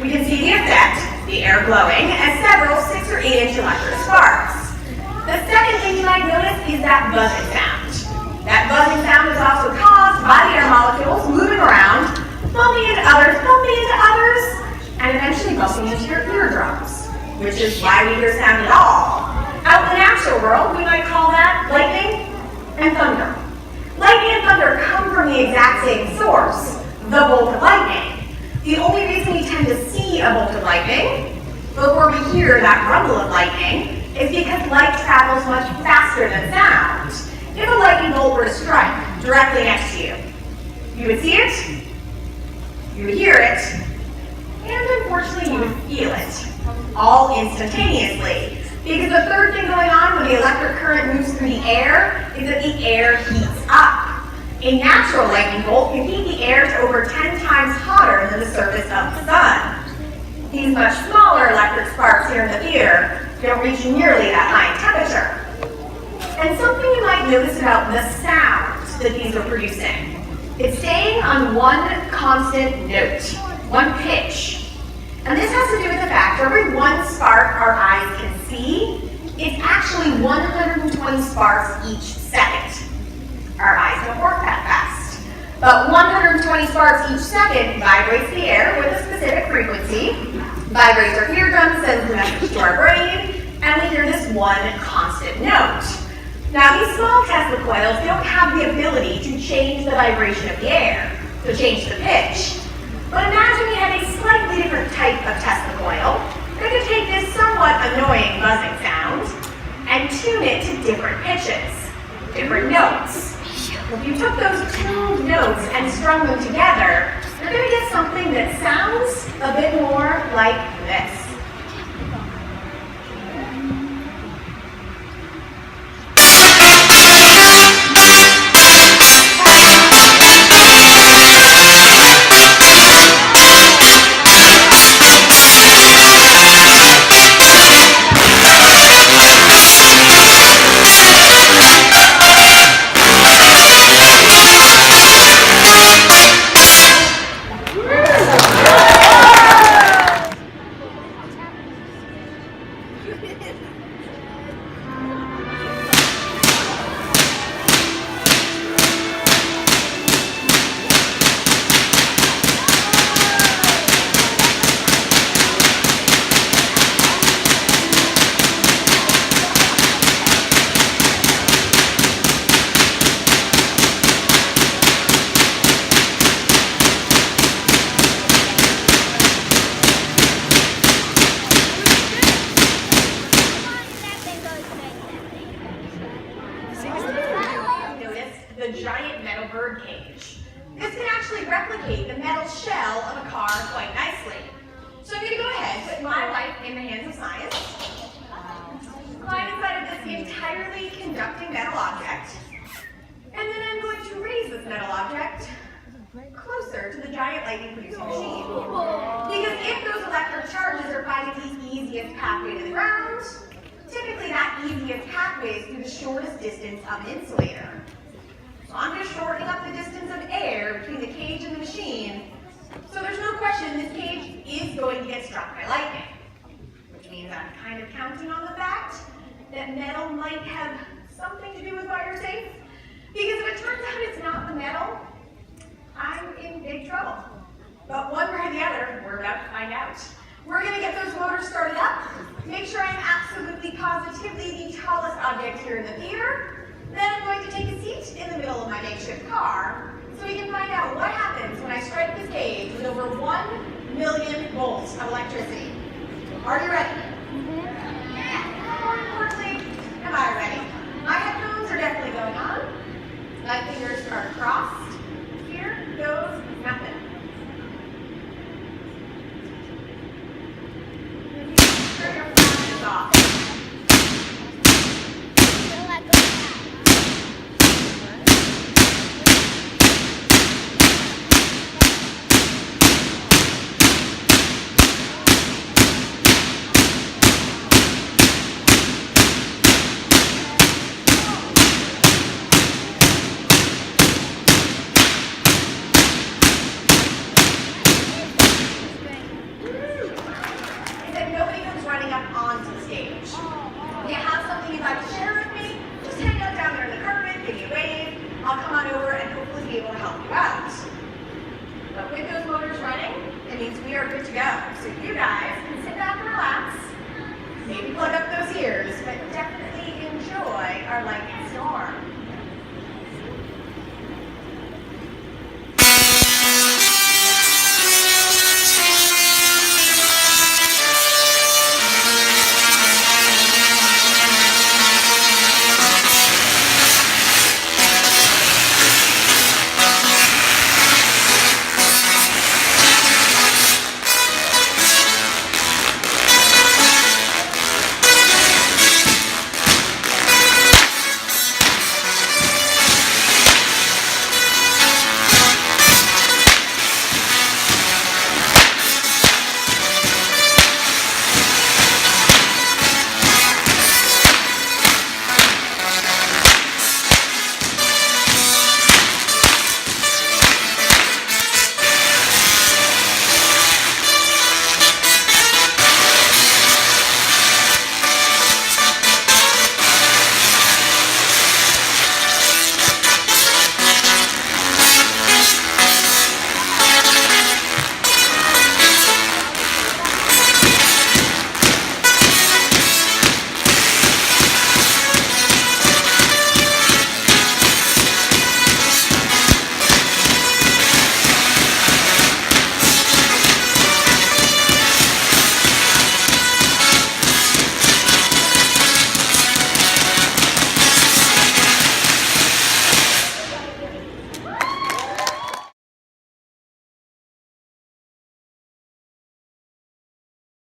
We can see the effect, the air glowing, as several 6 or 8 inch electric sparks. The second thing you might notice is that buzzing sound. That buzzing sound is also caused by the air molecules moving around, bumping into others, and eventually bumping into your eardrums, which is why we hear sound at all. Out in the natural world, we might call that lightning and thunder. Lightning and thunder come from the exact same source, the bolt of lightning. The only reason we tend to see a bolt of lightning before we hear that rumble of lightning is because light travels much faster than sound. If a lightning bolt were to strike directly next to you, you would see it, you would hear it, and unfortunately you would feel it, all instantaneously. Because the third thing going on when the electric current moves through the air is that the air heats up. A natural lightning bolt can heat the air to over 10 times hotter than the surface of the sun. These much smaller electric sparks here in the theater don't reach nearly that high in temperature. And something you might notice about the sound that these are producing. It's staying on one constant note, one pitch. And this has to do with the fact for every one spark our eyes can see, it's actually 120 sparks each second. Our eyes don't work that fast. But 120 sparks each second vibrates the air with a specific frequency, vibrates our eardrums, sends the message to our brain, and we hear this one constant note. Now, these small Tesla coils don't have the ability to change the vibration of the air, to change the pitch. But imagine we had a slightly different type of Tesla coil that could take this somewhat annoying buzzing sound and tune it to different pitches, different notes. If you took those tuned notes and strung them together, you're going to get something that sounds a bit more like this. The giant metal bird cage. This can actually replicate the metal shell of a car quite nicely. So I'm going to go ahead and put my life in the hands of science. Climb inside of this entirely conducting metal object. And then I'm going to raise this metal object closer to the giant lightning producing machine. Because if those electric charges are finding the easiest pathway to the ground, typically that easiest pathway is through the shortest distance of an insulator. So I'm just shortening up the distance of air between the cage and the machine. So there's no question this cage is going to get struck by lightning. Which means I'm kind of counting on the fact that metal might have something to do with why you're safe. Because if it turns out it's not the metal, I'm in big trouble. But one way or the other, we're about to find out. We're going to get those motors started up, make sure I'm absolutely positively the tallest object here in the theater. Then I'm going to take a seat in the middle of my makeshift car so we can find out what happens when I strike this cage with over 1 million volts of electricity. Are you ready? More importantly, am I ready? My headphones are definitely going on. My fingers are crossed. Here goes nothing. Turn your flashes off. help you out. But with those motors running, it means we are good to go. So you guys can sit back and relax, maybe plug up those ears, but definitely enjoy our lightning storm.